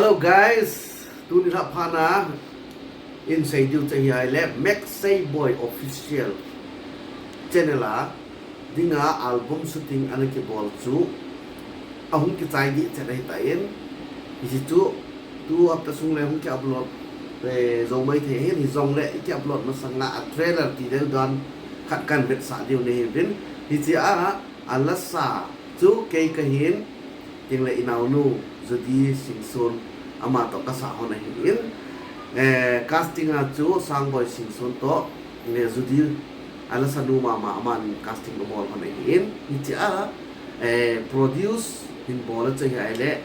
Hello guys, tu ni phana in say du chai ai le Max Say Boy official channel a dinga album shooting anaki bol chu ahum ki chai di chai ta in hi chu tu ap ta sung le hum ki upload về dòng mấy thế thì dòng lệ cái upload nó sang ngã trailer thì đều đoàn khát cần việc xả điều này đến thì chỉ à là xả chú cây cái hiến tiếng lệ nào nu rồi đi sinh xuân ama to cái xã hội này hiến casting à chú sang boy sinh xuân to nghe rồi đi à là sanu mà aman casting nó bol này hiến thì chỉ produce hình bol chơi hay lệ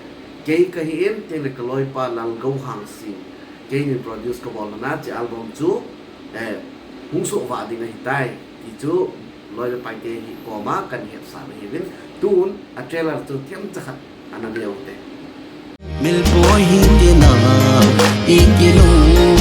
cây cái hiến tiếng lệ cái lối pa lang gấu hàng sinh cái này produce cái bol na chỉ album chú hung số vả đi ngay tay thì chú lối là phải cái có má cần hiệp sản này bên tuôn trailer tu tiêm chắc anh em yêu thế Mil boy hindi na ingilong